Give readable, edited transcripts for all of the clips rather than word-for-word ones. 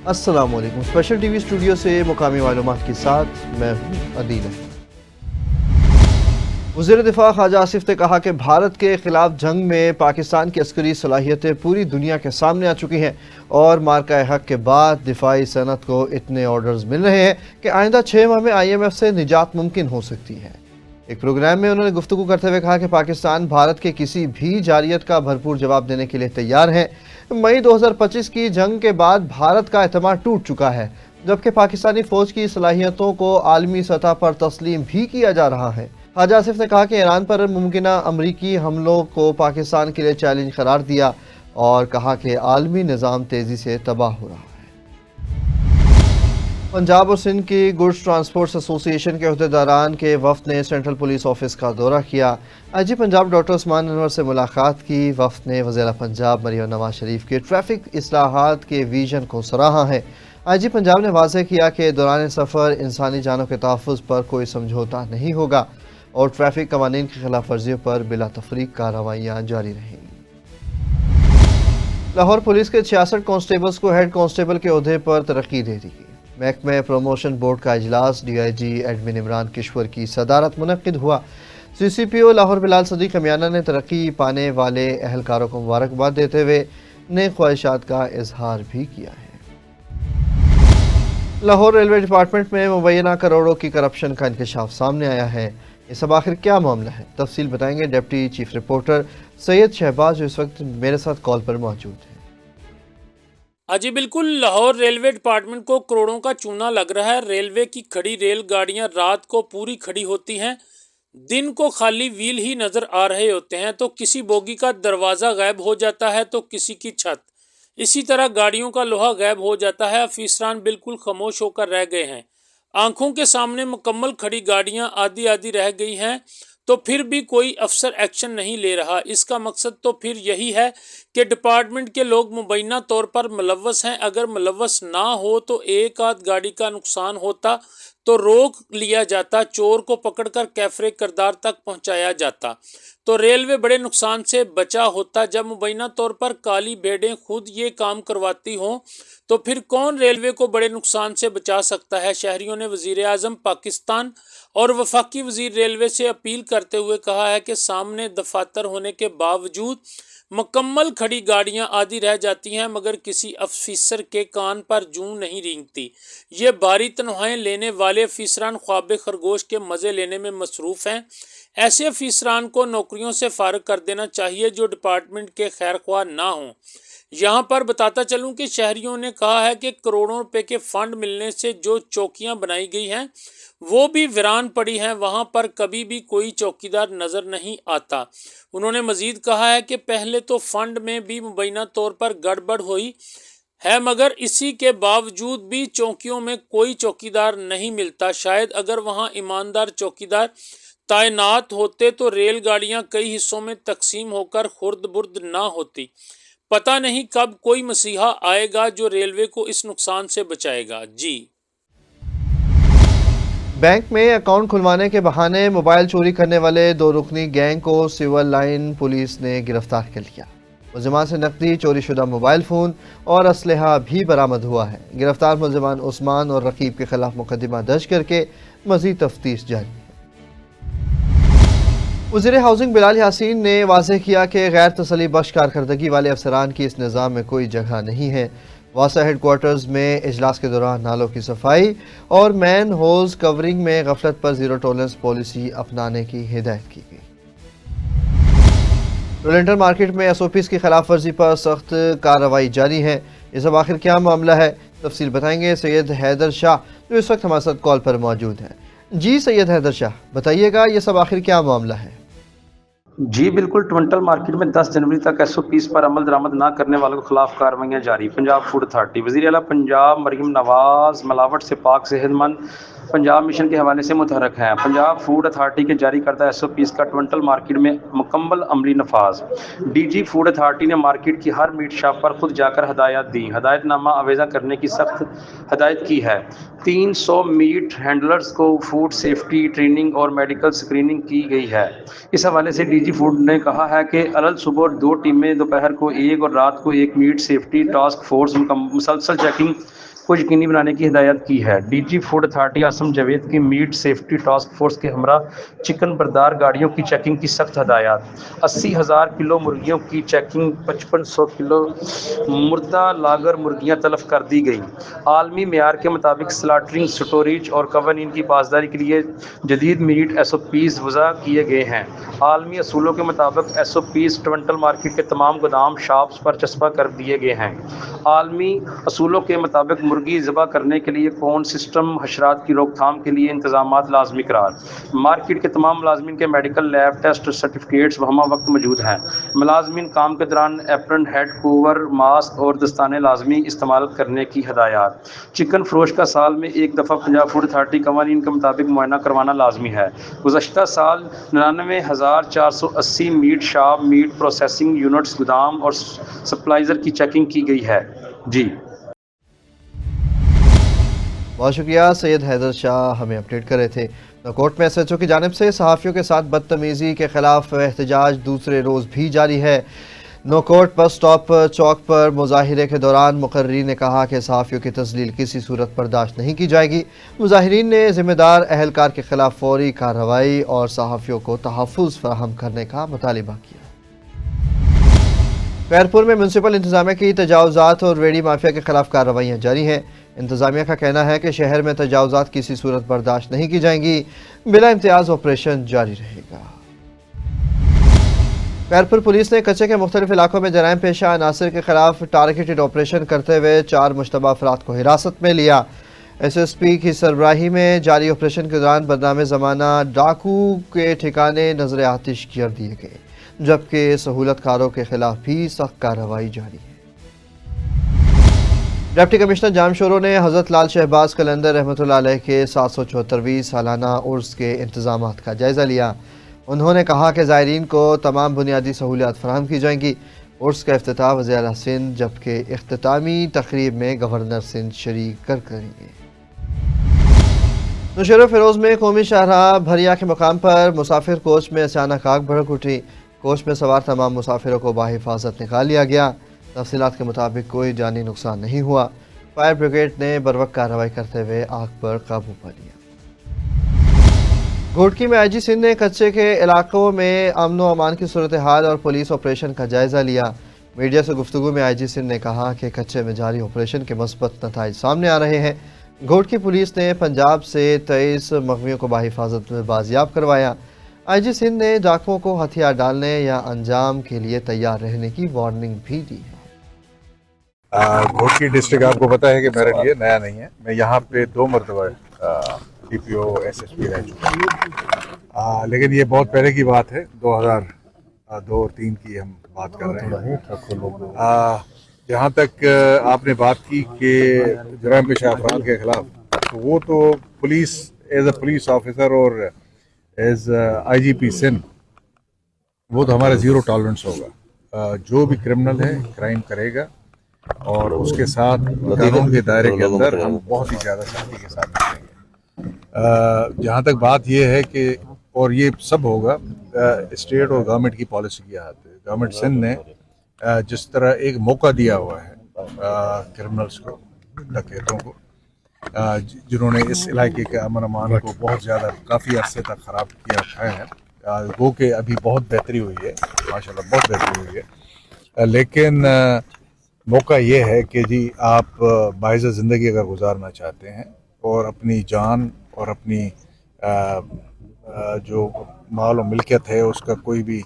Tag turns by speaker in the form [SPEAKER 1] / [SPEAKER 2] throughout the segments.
[SPEAKER 1] अस्सलाम वालेकुम। Special TV studio से मुकामी मालूमात के साथ मैं हूँ अदील। वज़ीर दिफा ख्वाजा आसिफ ने कहा कि भारत के खिलाफ जंग में पाकिस्तान की अस्करी सलाहियतें पूरी दुनिया के सामने आ चुकी हैं और मार्का हक के बाद दिफाई सनत को इतने ऑर्डर्स मिल रहे हैं कि आइंदा 6 माह में IMF से निजात मुमकिन हो सकती है। एक प्रोग्राम में उन्होंने गुफ्तगू करते हुए कहा कि पाकिस्तान भारत के किसी भी जारियत का भरपूर जवाब देने के लिए तैयार है। मई 2025 की जंग के बाद भारत का एतमाद टूट चुका है, जबकि पाकिस्तानी फौज की सलाहियतों को आलमी सतह पर तस्लीम भी किया जा रहा है। ख्वाजा आसिफ ने कहा कि ईरान पर मुमकिना अमरीकी हमलों को पाकिस्तान के लिए चैलेंज करार दिया और कहा कि आलमी निज़ाम तेज़ी से तबाह हो रहा है। पंजाब और सिंध की गुड्स ट्रांसपोर्ट एसोसिएशन के अहदेदारान के वफ्द ने सेंट्रल पुलिस ऑफिस का दौरा किया। IG पंजाब डॉक्टर उस्मान अनवर से मुलाकात की। वफ्द ने वज़ीर पंजाब मरियम नवाज शरीफ के ट्रैफिक इस्लाहात के विजन को सराहा है। IG पंजाब ने वाज़ेह किया कि दौरान सफ़र इंसानी जानों के तहफ़्फ़ुज़ पर कोई समझौता नहीं होगा और ट्रैफिक कवानीन की खिलाफ वर्जियों पर बिला तफरीक कार्रवाइयाँ जारी रहेंगी। लाहौर पुलिस के 66 कांस्टेबल्स को हेड कांस्टेबल के ओहदे पर तरक्की दे दी गई। महकमे प्रमोशन बोर्ड का इजलास DIG एडमिन इमरान किश्वर की सदारत मुनक्किद हुआ। CCPO लाहौर बिलाल सदीक अमियाना ने तरक्की पाने वाले अहलकारों को मुबारकबाद देते हुए नेक ख्वाहिशात का इजहार भी किया है। लाहौर रेलवे डिपार्टमेंट में मुबैना करोड़ों की करप्शन का इंकशाफ सामने आया है। ये सब आखिर क्या मामला है, तफसील बताएंगे deputy chief reporter Syed Shahbaz, जो इस वक्त मेरे साथ कॉल पर मौजूद है।
[SPEAKER 2] जी बिल्कुल, लाहौर रेलवे डिपार्टमेंट को करोड़ों का चूना लग रहा है। रेलवे की खड़ी रेलगाड़ियां रात को पूरी खड़ी होती हैं, दिन को खाली व्हील ही नज़र आ रहे होते हैं। तो किसी बोगी का दरवाज़ा गायब हो जाता है तो किसी की छत। इसी तरह गाड़ियों का लोहा गायब हो जाता है। अफीसरान बिल्कुल खामोश होकर रह गए हैं। आंखों के सामने मुकम्मल खड़ी गाड़ियां आधी आधी रह गई हैं, तो फिर भी कोई अफसर एक्शन नहीं ले रहा। इसका मकसद तो फिर यही है कि डिपार्टमेंट के लोग मुबैना तौर पर मुलव्वस हैं। अगर मुलव्वस ना हो तो एक आध गाड़ी का नुकसान होता तो रोक लिया जाता, चोर को पकड़कर कैफरे किरदार तक पहुंचाया जाता, तो रेलवे बड़े नुकसान से बचा होता। जब मुबैना तौर पर काली भेड़ें खुद ये काम करवाती हों तो फिर कौन रेलवे को बड़े नुकसान से बचा सकता है। शहरियों ने वज़ीर आज़म पाकिस्तान और वफाकी वज़ीर रेलवे से अपील करते हुए कहा है कि सामने दफातर होने के बावजूद मुकम्मल खड़ी गाड़ियां आधी रह जाती हैं, मगर किसी अफीसर के कान पर जूं नहीं रेंगती। ये भारी तनख्वाहें लेने वाले अफीसरान ख्वाब खरगोश के मज़े लेने में मसरूफ़ हैं। ऐसे अफीसरान को नौकरियों से फारिग कर देना चाहिए जो डिपार्टमेंट के खैर ख्वाह ना हों। यहाँ पर बताता चलूँ कि शहरियों ने कहा है कि करोड़ों रुपए के फंड मिलने से जो चौकियाँ बनाई गई हैं वो भी वीरान पड़ी हैं, वहाँ पर कभी भी कोई चौकीदार नज़र नहीं आता। उन्होंने मज़ीद कहा है कि पहले तो फंड में भी मुबैना तौर पर गड़बड़ हुई है, मगर इसी के बावजूद भी चौकियों में कोई चौकीदार नहीं मिलता। शायद अगर वहाँ ईमानदार चौकीदार तैनात होते तो रेलगाड़ियाँ कई हिस्सों में तकसीम होकर खुर्द बुर्द ना होती। पता नहीं कब कोई मसीहा आएगा जो रेलवे को इस नुकसान से बचाएगा। जी।
[SPEAKER 1] बैंक में अकाउंट खुलवाने के बहाने मोबाइल चोरी करने वाले 2 रुकनी गैंग को सिविल लाइन पुलिस ने गिरफ्तार कर लिया। मुलजिमान से नकदी, चोरी शुदा मोबाइल फ़ोन और असलहा भी बरामद हुआ है। गिरफ्तार मुलजिमान उस्मान और रकीब के खिलाफ मुकदमा दर्ज करके मज़ीद तफ्तीश जारी है। वज़ीर हाउसिंग बिलाल यासीन ने वाज़ेह किया कि गैर तसल्ली बख्श कारकर्दगी वाले अफसरान की इस निज़ाम में कोई जगह नहीं है। वासा हेडक्वार्टर्स में इजलास के दौरान नालों की सफाई और मैन होल्स कवरिंग में गफलत पर ज़ीरो टॉलरेंस पॉलिसी अपनाने की हिदायत की गई। रोलेंटन मार्केट में SOPs की खिलाफ वर्जी पर सख्त कार्रवाई जारी है। ये सब आखिर क्या मामला है, तफसील बताएंगे सैयद हैदर शाह, जो इस वक्त हमारे साथ कॉल पर मौजूद हैं। जी सैयद हैदर शाह, बताइएगा ये सब आखिर क्या मामला है।
[SPEAKER 3] जी बिल्कुल, टवंटल मार्केट में 10 जनवरी तक SOPs पर अमल दरामद न करने वालों के खिलाफ कार्रवाइयाँ जारी। पंजाब फूड अथॉरिटी, वज़ीर आला पंजाब मरियम नवाज मिलावट से पाक सेहतमंद पंजाब मिशन के हवाले से मुतहरक हैं। पंजाब फूड अथॉरिटी के जारी करदा SOPs का टवंटल मार्केट में मुकम्मल अमली नफाज। DG फूड अथॉरिटी ने मार्केट की हर मीट शॉप पर खुद जाकर हदायत दी, हदायतनामा आवेज़ा करने की सख्त हदायत की है। 300 मीट हैंडलर्स को फूड सेफ्टी ट्रेनिंग और मेडिकल स्क्रीनिंग की गई है। इस हवाले से DG फूड ने कहा है कि अलग सुबह 2 टीमें दोपहर को 1 और रात को 1 मीट सेफ्टी टास्क फोर्स मुसलसल चेकिंग को यकीनी बनाने की हिदायत की है। DG food authority Asim Javed की मीट सेफ्टी टास्क फोर्स के हमरा चिकन बरदार गाड़ियों की चेकिंग की सख्त हदायत। 80,000 किलो मुर्गियों की चेकिंग, 5500 किलो मुर्दा लागर मुर्गियां तलफ कर दी गई। आलमी मेयार के मुताबिक स्लाटरिंग, स्टोरेज और कवानीन की पासदारी के लिए जदीद मीट SOPs वज़ा किए गए हैं। आलमी असूलों के मुताबिक SOPs टवंटल मार्केट के तमाम गोदाम शॉप्स पर चस्पा कर दिए गए हैं। आलमी असूलों के मुताबिक मुर्गी ज़बह करने के लिए कौन सिस्टम, हशरात की रोकथाम के लिए इंतजामात लाजमी करार। मार्केट के तमाम मुलाजमीन के मेडिकल लैब टेस्ट सर्टिफिकेट्स वहाँ वक्त मौजूद हैं। मुलाजमीन काम के दौरान एप्रन, हेड कवर, मास्क और दस्ताने लाजमी इस्तेमाल करने की हदायत। चिकन फरोश का साल में एक दफ़ा पंजाब फूड अथॉरिटी कवानीन के मुताबिक मुआयना करवाना लाजमी है। गुज़श्ता साल 99,480 meat shop, meat processing units, गोदाम और सप्लाइज़र की चेकिंग की गई है। जी
[SPEAKER 1] बहुत शुक्रिया। सैयद हैदर शाह हमें अपडेट कर रहे थे। कोर्ट में SHO की जानिब से सहाफ़ियों के साथ बदतमीज़ी के खिलाफ एहतजाज दूसरे रोज़ भी जारी है। नोकोट बस स्टॉप चौक पर मुजाहिरे के दौरान मुकर्रीन ने कहा कि सहाफ़ियों की तस्लील किसी सूरत बर्दाश्त नहीं की जाएगी। मुजाहिरीन ने ज़िम्मेदार अहलकार के खिलाफ फौरी कार्रवाई और सहाफ़ियों को तहफ़्फ़ुज़ फराहम करने का मुतालिबा किया। खैरपुर में म्यूनसिपल इंतज़ामिया की तजावुज़ात और रेडी माफिया के खिलाफ कार्रवाइयाँ जारी हैं। इंतज़ामिया का कहना है कि शहर में तजावुज़ात किसी सूरत बर्दाश्त नहीं की जाएंगी, बिला इम्तियाज़ ऑपरेशन जारी रहेगा। खैरपुर पुलिस ने कच्चे के मुख्तलिफ इलाकों में जराइम पेशा अनासर के खिलाफ टारगेटेड ऑपरेशन करते हुए 4 मुश्तबा अफराद को हिरासत में लिया। SSP की सरबराही में जारी ऑपरेशन के दौरान बदनाम ज़माना डाकू के ठिकाने नजर आतिश कर दिए गए, जबकि सहूलतकारों के खिलाफ भी सख्त कार्रवाई जारी है। डिप्टी कमिश्नर जामशोरों ने हज़रत लाल शहबाज कलंदर रहमतुल्लाह अलैह के 774वीं सालाना उर्स के इंतज़ामात का जायज़ा लिया। उन्होंने कहा कि ज़ायरीन को तमाम बुनियादी सहूलियात फराहम की जाएंगी। उर्स का इफ्तिताह वज़ीर आला सिंध, जबकि इख्तितामी तकरीब में गवर्नर सिंध शरीक करेंगे। नौशेरा फिरोज में कौमी शाहराह भरिया के मकाम पर मुसाफिर कोच में अचानक आग भड़क उठी। कोच में सवार तमाम मुसाफिरों को बाहिफाजत निकाल लिया गया। तफसीलात के मुताबिक कोई जानी नुकसान नहीं हुआ। फायर ब्रिगेड ने बरवक्त कार्रवाई करते हुए आग पर काबू पा लिया। घोटकी में IG सिंध ने कच्चे के इलाकों में अमन व अमान की सूरत हाल और पुलिस ऑपरेशन का जायज़ा लिया। मीडिया से गुफ्तगू में IG सिंध ने कहा कि कच्चे में जारी ऑपरेशन के मस्बत नताइज सामने आ रहे हैं। घोटकी पुलिस ने पंजाब से 23 मगवियों को बाहिफाजत में बाजियाब करवाया। IG सिंध ने डाकुओं को हथियार डालने या अंजाम के लिए तैयार रहने की वार्निंग भी दी है।
[SPEAKER 4] घोटकी डिस्ट्रिक्ट आपको पता है कि मेरे लिए नया नहीं है। मैं यहाँ पे 2 मरतबा DPO SSP रह चुका हूँ, लेकिन ये बहुत पहले की बात है। 2002 और 3 की हम बात कर रहे हैं। जहाँ तक आपने बात की कि जराइम पेशा अफराद के खिलाफ, तो वो तो police as a police officer और एज IGP सिंध, वो तो हमारा ज़ीरो टॉलरेंस होगा। जो भी क्रिमिनल है क्राइम करेगा और उसके साथ कानून के दायरे के अंदर हम बहुत ही ज़्यादा सख्ती के साथ करेंगे। जहाँ तक बात ये है कि और ये सब होगा स्टेट और गवर्नमेंट की पॉलिसी के हाथ है। गवर्नमेंट सिंध ने जिस तरह एक मौका दिया हुआ है क्रिमिनल्स को, डकैतों को, जिन्होंने इस इलाके के अमन अमान को बहुत ज़्यादा काफ़ी अरसे तक ख़राब किया रखा है, गो के अभी बहुत बेहतरी हुई है, माशाल्लाह बहुत बेहतरी हुई है। लेकिन मौका ये है कि जी आप बाइज़ ज़िंदगी अगर गुजारना चाहते हैं और अपनी जान और अपनी जो माल और मिल्कियत है उसका कोई भी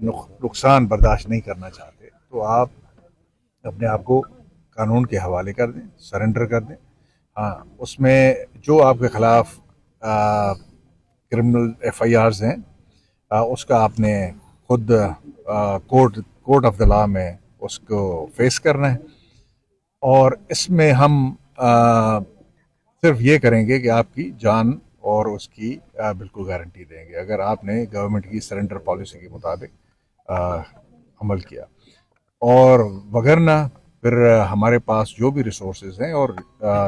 [SPEAKER 4] नुकसान बर्दाश्त नहीं करना चाहते, तो आप अपने आप को कानून के हवाले कर दें, सरेंडर कर दें। हाँ, उसमें जो आपके ख़िलाफ़ क्रिमिनल FIRs हैं, उसका आपने खुद कोर्ट ऑफ द लॉ में उसको फेस करना है। और इसमें हम सिर्फ ये करेंगे कि आपकी जान और उसकी बिल्कुल गारंटी देंगे अगर आपने गवर्नमेंट की सरेंडर पॉलिसी के मुताबिक अमल किया, और वगरना फिर हमारे पास जो भी रिसोर्सेज हैं, और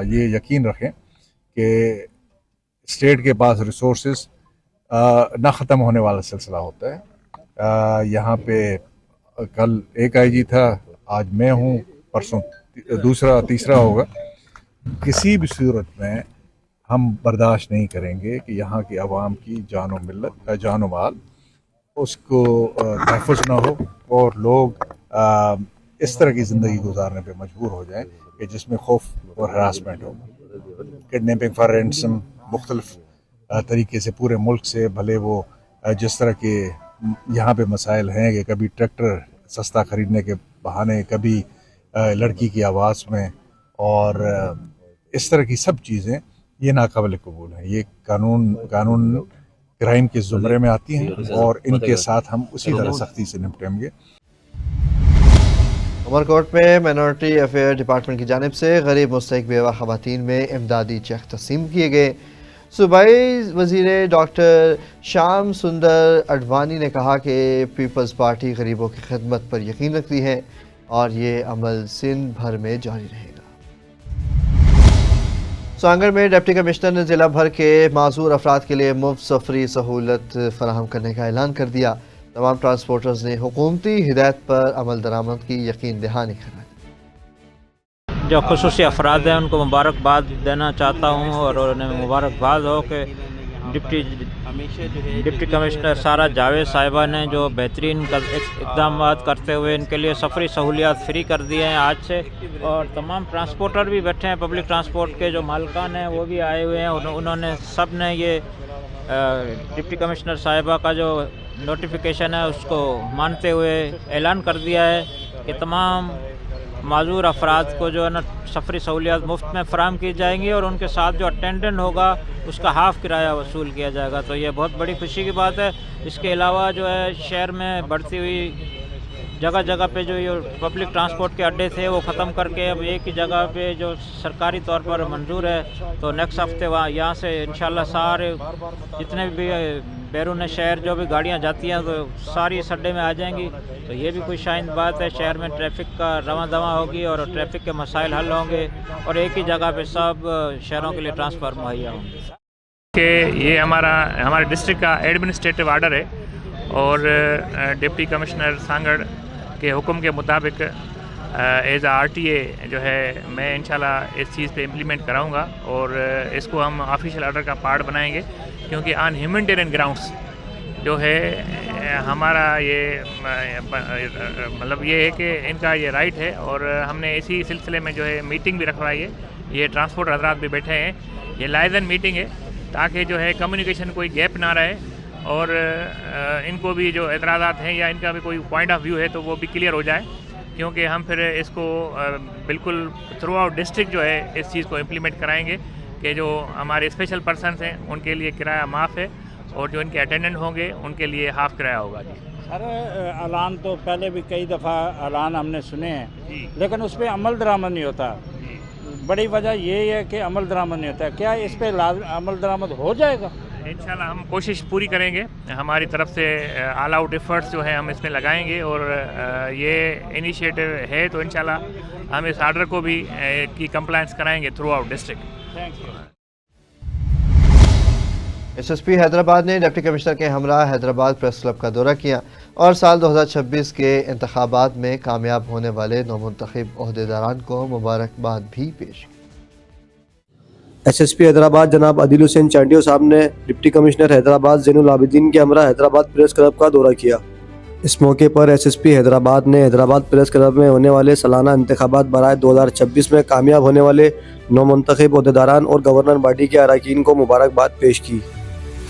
[SPEAKER 4] ये यकीन रखें कि स्टेट के पास रिसोर्सेज ना ख़त्म होने वाला सिलसिला होता है। यहाँ पे कल एक आईजी था, आज मैं हूँ, परसों दूसरा तीसरा होगा। किसी भी सूरत में हम बर्दाश्त नहीं करेंगे कि यहाँ की आवाम की जान माल उसको तहफ़्फ़ुज़ ना हो और लोग इस तरह की ज़िंदगी गुजारने पे मजबूर हो जाएं कि जिसमें खौफ और हरासमेंट हो। किडनैपिंग फॉर रैंसम मुख्तलिफ तरीके से पूरे मुल्क से, भले वो जिस तरह के यहाँ पे मसाइल हैं कि कभी ट्रैक्टर सस्ता ख़रीदने के बहाने, कभी लड़की की आवाज़ में, और इस तरह की सब चीज़ें ये नाकाबिल कबूल हैं। ये कानून क्राइम के ज़ुमरे में आती हैं और इनके साथ हम उसी तरह सख्ती से निपटेंगे।
[SPEAKER 1] उमरकोट में माइनॉरिटी अफेयर डिपार्टमेंट की जानिब से गरीब मुस्तहिक बेवा ख़वातीन में इमदादी चेक तक़सीम किए गए। सूबाई वज़ीर डॉक्टर श्याम सुंदर अडवाणी ने कहा कि पीपल्स पार्टी गरीबों की खिदमत पर यकीन रखती है और ये अमल सिंध भर में जारी रहेगा। सांगड़ में डिप्टी कमिश्नर ने ज़िला भर के माजूर अफराद के लिए मुफ्त सफरी सहूलत फराहम करने का ऐलान कर दिया। तमाम ट्रांसपोर्टर्स ने हुकूमती हिदायत पर अमल दरामद की यकीन दहानी कराई।
[SPEAKER 5] जो खुसूसी अफराद हैं उनको मुबारकबाद देना चाहता हूँ और उन्हें मुबारकबाद हो कि डिप्टी कमिश्नर सारा जावेद साहिबा ने जो बेहतरीन इक़दाम करते हुए इनके लिए सफरी सहूलियात फ्री कर दिए हैं आज से, और तमाम ट्रांसपोर्टर भी बैठे हैं, पब्लिक ट्रांसपोर्ट के जो मालिकान हैं वो भी आए हुए हैं। उन्होंने सब ने ये डिप्टी कमिश्नर साहिबा का जो नोटिफिकेशन है उसको मानते हुए ऐलान कर दिया है कि तमाम माजूर अफराद को जो है ना सफरी सहूलियात मुफ्त में फ़राहम की जाएंगी और उनके साथ जो अटेंडेंट होगा उसका हाफ़ किराया वसूल किया जाएगा। तो ये बहुत बड़ी खुशी की बात है। इसके अलावा जो है शहर में बढ़ती हुई जगह जगह पे जो ये पब्लिक ट्रांसपोर्ट के अड्डे थे वो ख़त्म करके अब एक ही जगह पे जो सरकारी तौर पर मंजूर है, तो नेक्स्ट हफ्ते वहाँ यहाँ से इंशाल्लाह सारे जितने भी बैरून शहर जो भी गाड़ियाँ जाती हैं तो सारी इस अड्डे में आ जाएंगी। तो ये भी कोई शाइन बात है, शहर में ट्रैफिक का रवां दवा होगी और ट्रैफिक के मसाइल हल होंगे और एक ही जगह पे सब शहरों के लिए ट्रांसफ़र मुहैया होंगे।
[SPEAKER 6] कि ये हमारे डिस्ट्रिक्ट का एडमिनिस्ट्रेटिव आर्डर है और डिप्टी कमिश्नर सांगड़ के हुक्म के मुताबिक एज RTA जो है मैं इंशाल्लाह इस चीज़ पे इम्प्लीमेंट कराऊंगा और इसको हम ऑफिशियल आर्डर का पार्ट बनाएंगे, क्योंकि ऑन ह्यूमैनिटेरियन ग्राउंड्स जो है हमारा ये मतलब ये है कि इनका ये राइट है और हमने इसी सिलसिले में जो है मीटिंग भी रखवाई है। ये ट्रांसपोर्ट हजरात भी बैठे हैं, ये लाइजन मीटिंग है ताकि जो है कम्युनिकेशन कोई गैप ना रहे और इनको भी जो एतराज़ात हैं या इनका भी कोई पॉइंट ऑफ व्यू है तो वो भी क्लियर हो जाए, क्योंकि हम फिर इसको बिल्कुल थ्रू आउट डिस्ट्रिक्ट जो है इस चीज़ को इम्प्लीमेंट कराएंगे कि जो हमारे स्पेशल पर्सनस हैं उनके लिए किराया माफ़ है और जो इनके अटेंडेंट होंगे उनके लिए हाफ़ किराया होगा। जी
[SPEAKER 7] सर, ऐलान तो पहले भी कई दफ़ा ऐलान हमने सुने हैं लेकिन उस पर अमल दरामद नहीं होता। बड़ी वजह यही है कि अमल दरामद नहीं होता है। क्या इस पर अमल दरामद हो जाएगा?
[SPEAKER 6] इंशाल्लाह हम कोशिश पूरी करेंगे, हमारी तरफ से ऑल आउट एफर्ट्स जो है हम इसमें लगाएंगे और ये इनिशिएटिव है तो इंशाल्लाह हम इस आर्डर को भी की कंप्लायंस कराएंगे through out district.
[SPEAKER 7] Thank you.
[SPEAKER 1] SSP Hyderabad ने डिप्टी कमिश्नर के हमरा हैदराबाद प्रेस क्लब का दौरा किया और साल 2026 के इंतखाबात में कामयाब होने वाले नौमुंतखब ओहदेदारान को मुबारकबाद भी पेश की।
[SPEAKER 8] SSP हैदराबाद जनाब अदिल हुसैन चांडियो साहब ने डिप्टी कमिश्नर हैदराबाद ज़ैनुल आबिदीन के हमरा हैदराबाद प्रेस क्लब का दौरा किया। इस मौके पर SSP हैदराबाद ने हैदराबाद प्रेस क्लब में होने वाले सालाना इंतखाबात बराए 2026 में कामयाब होने वाले नौमुंतखब ओहदेदारान और गवर्नर बॉडी के अरकान को मुबारकबाद पेश की।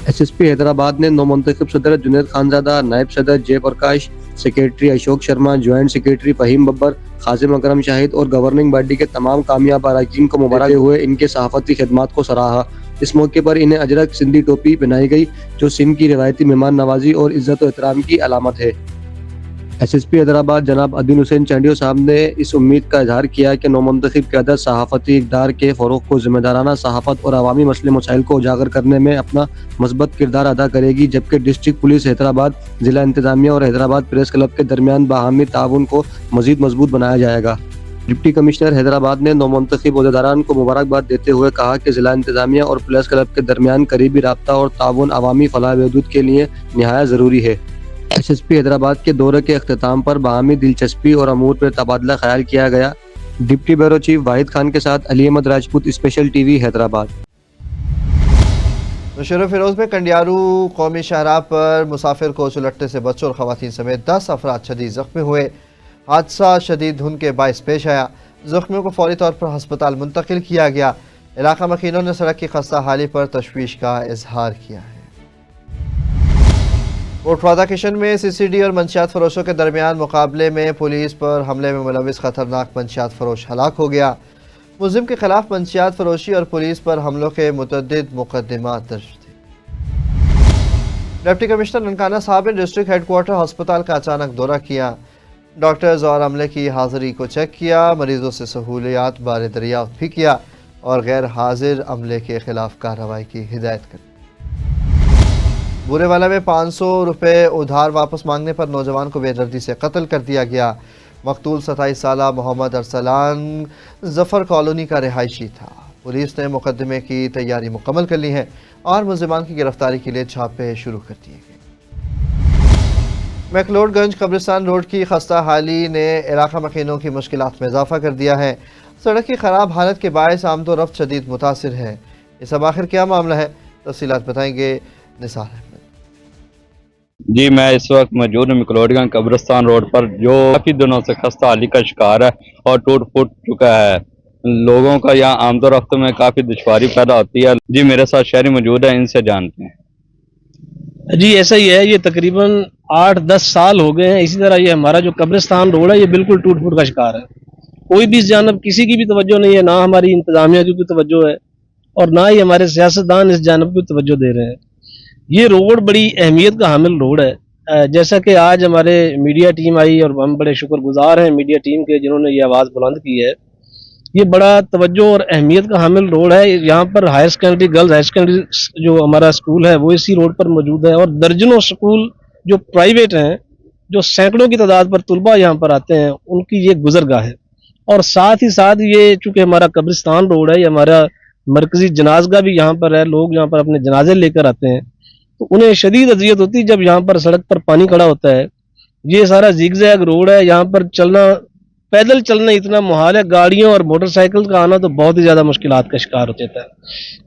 [SPEAKER 8] SSP हैदराबाद ने नौमुंतखब सदर जुनैद खानजादा, नायब सदर Jayaprakash, secretary Ashok Sharma, joint secretary Faheem Babbar, Qasim Akram Shahid और गवर्निंग बॉडी के तमाम कामयाब अरकान को मुबारक हुए इनके सहाफ़ती खिदमात को सराहा। इस मौके पर इन्हें अजरक सिंधी टोपी पहनाई गई जो सिंध की रिवायती मेहमान नवाजी और इज़्ज़त व एहतराम की अलामत है। SSP हैदराबाद जनाब अदील हुसैन चांडियो साहब ने इस उम्मीद का इजहार किया कि नौमंतखब क़यादत सहाफ़ती इक़दार के फ़रोग़ को ज़िम्मेदाराना सहाफ़त और अवामी मसले मसाइल को उजागर करने में अपना मस्बत किरदार अदा करेगी, जबकि डिस्ट्रिक्ट पुलिस हैदराबाद, ज़िला इंतज़ामिया और हैदराबाद प्रेस क्लब के दरमियान बाहमी ताउन को मज़ीद मजबूत बनाया जाएगा। डिप्टी कमिश्नर हैदराबाद ने नौमंतखब ओहदेदारान को मुबारकबाद देते हुए कहा कि ज़िला इंतज़ामिया और प्रेस क्लब के दरमियान करीबी राब्ता और ताउन अवामी फलाह बहबूद के लिए निहायत ज़रूरी है। SSP हैदराबाद के दौरे के अख्ताम पर बाहमी दिलचस्पी और अमूर पर तबादला ख्याल किया गया। डिप्टी ब्यूरो चीफ वाहिद खान के साथ अली अहमद राजपूत, स्पेशल TV हैदराबाद।
[SPEAKER 1] नौशेरा फिरोज में कंडियारू कौमी शाहराह पर मुसाफिर कोच उलटने से बच्चों और खवातीन समेत 10 अफराद शदीद जख्मी हुए। हादसा शदीद धुंध के बायस पेश आया। जख्मियों को फौरी तौर पर हस्पताल मुंतकिल किया गया। इलाका मकीनों ने सड़क की खस्ता हाली पर तशवीश का इजहार किया है। कोटवादा किशन में CCD और मंशियात फरोशों के दरमियान मुकाबले में पुलिस पर हमले में मुलविस खतरनाक मंशियात फरोश हलाक हो गया। मुल्जिम के खिलाफ मंशियात फरोशी और पुलिस पर हमलों के मुतअद्दिद मुकदमात दर्ज थे। डिप्टी कमिश्नर ननकाना साहब ने डिस्ट्रिक्ट हेडक्वार्टर अस्पताल का अचानक दौरा किया। डॉक्टर्स और अमले की हाजिरी को चेक किया, मरीजों से सहूलियात बारे दरियाफ्त भी किया और गैर हाजिर अमले के खिलाफ कार्रवाई की हिदायत कर। बुरेवाला में 500 रुपये उधार वापस मांगने पर नौजवान को बेदर्दी से कत्ल कर दिया गया। मकतूल 27 साला मोहम्मद अरसलान जफर कॉलोनी का रिहायशी था। पुलिस ने मुकदमे की तैयारी मुकम्मल कर ली है और मुलजिमान की गिरफ्तारी के लिए छापे शुरू कर दिए गए। मैकलोडगंज कब्रिस्तान रोड की खस्ता हाली ने इलाका मकीनों की मुश्किलात में इजाफा कर दिया है। सड़क की खराब हालत के बायस आमदो रफ्त शदीद मुतासिर है। इस अब आखिर क्या मामला है, तफसीलात बताएंगे निसार अहमद।
[SPEAKER 9] जी, मैं इस वक्त मौजूद हूँ मैकलोडगंज कब्रिस्तान रोड पर, जो काफ़ी दिनों से खस्ता हाली का शिकार है और टूट फूट चुका है। लोगों का यहाँ आमदो रफ्त में काफ़ी दुश्वारी पैदा होती है। जी, मेरे साथ शहरी मौजूद है, इनसे जानते हैं।
[SPEAKER 10] जी, ऐसा ही है। ये तकरीबन 8-10 साल हो गए हैं। इसी तरह ये हमारा जो कब्रिस्तान रोड है ये बिल्कुल टूट फूट का शिकार है। कोई भी इस जानब किसी की भी तवज्जो नहीं है, ना हमारी इंतजामिया की कोई तवज्जो है और ना ही हमारे सियासतदान इस जानब को तवज्जो दे रहे हैं। ये रोड बड़ी अहमियत का हामिल रोड है। जैसा कि आज हमारे मीडिया टीम आई और हम बड़े शुक्रगुजार हैं मीडिया टीम के जिन्होंने ये आवाज़ बुलंद की है। ये बड़ा तवज्जो और अहमियत का हामिल रोड है। यहाँ पर higher secondary, girls higher secondary जो हमारा स्कूल है वो इसी रोड पर मौजूद है और दर्जनों स्कूल जो प्राइवेट हैं, जो सैकड़ों की तादाद पर तुलबा यहाँ पर आते हैं, उनकी ये गुजरगाह है। और साथ ही साथ ये चूँकि हमारा कब्रिस्तान रोड है, ये हमारा मरकजी जनाजगा भी यहाँ पर है। लोग यहाँ पर अपने जनाजे लेकर आते हैं तो उन्हें शदीद अजियत होती है जब यहाँ पर सड़क पर पानी खड़ा होता है। ये सारा जिगजैग रोड है, यहाँ पर चलना, पैदल चलना इतना मुहाल है। गाड़ियों और मोटरसाइकिल का आना तो बहुत ही ज़्यादा मुश्किलात का शिकार हो जाता है।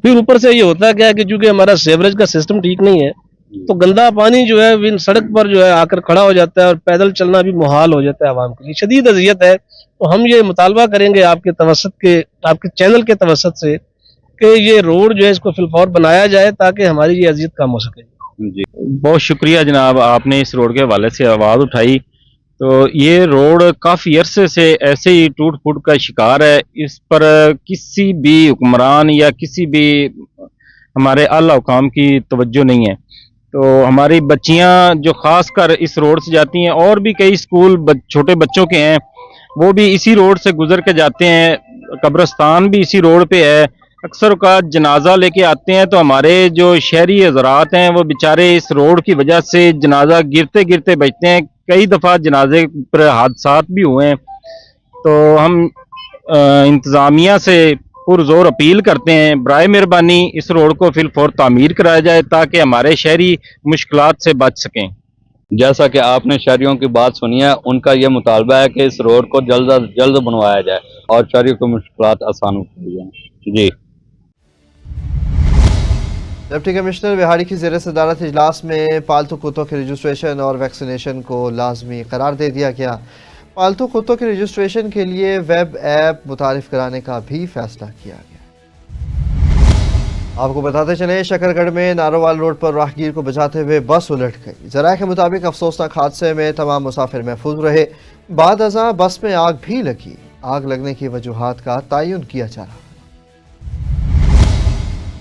[SPEAKER 10] फिर ऊपर से ये होता है क्या है कि चूँकि हमारा सीवरेज का सिस्टम ठीक नहीं है तो गंदा पानी जो है इन सड़क पर जो है आकर खड़ा हो जाता है और पैदल चलना भी मुहाल हो जाता है आवाम के लिए। शदीद अजियत है। तो हम ये मुतालबा करेंगे आपके तवस्सुत के, आपके चैनल के तवस्सुत से कि ये रोड जो है इसको फिलफौर बनाया जाए ताकि हमारी ये अजियत कम हो सके।
[SPEAKER 9] जी, बहुत शुक्रिया जनाब, आपने इस रोड के हवाले से आवाज़ उठाई। तो ये रोड काफ़ी अरसे से ऐसे ही टूट फूट का शिकार है। इस पर किसी भी हुक्मरान या किसी भी हमारे आला हुकाम की तवज्जो नहीं है। तो हमारी बच्चियां जो ख़ास कर इस रोड से जाती हैं और भी कई स्कूल छोटे बच्चों के हैं वो भी इसी रोड से गुजर के जाते हैं। कब्रिस्तान भी इसी रोड पे है। अक्सर का जनाजा लेके आते हैं तो हमारे जो शहरी हजरात हैं वो बेचारे इस रोड की वजह से जनाजा गिरते गिरते बचते हैं। कई दफ़ा जनाजे पर हादसात भी हुए हैं। तो हम इंतज़ामिया से पुरजोर अपील करते हैं, बराए मेहरबानी इस रोड को फिलफौर तामीर कराया जाए ताकि हमारे शहरी मुश्किलात से बच सकें।
[SPEAKER 11] जैसा कि आपने शहरियों की बात सुनी है, उनका यह मुतालबा है कि इस रोड को जल्द अज जल्द बनवाया जाए और शहरियों की मुश्किलात आसान की जाए। जी,
[SPEAKER 1] डिप्टी कमिश्नर बिहारी की ज़ेर सदारत इजलास में पालतू कुत्तों के रजिस्ट्रेशन और वैक्सीनेशन को लाजमी करार दे दिया गया। पालतू कुत्तों के रजिस्ट्रेशन के लिए वेब ऐप मुतारिफ कराने का भी फैसला किया गया। आपको बताते चले, शकरगढ़ में नारोवाल रोड पर राहगीर को बचाते हुए बस उलट गई। ज़राए के मुताबिक अफसोसनाक हादसे में तमाम मुसाफिर महफूज रहे। बाद अज़ां बस में आग भी लगी। आग लगने की वजूहात का तयन किया जा रहा है।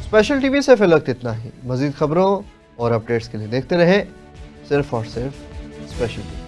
[SPEAKER 1] स्पेशल टीवी से फिल वक्त इतना ही। मज़ीद खबरों और अपडेट्स के लिए देखते रहें सिर्फ और सिर्फ स्पेशल टीवी।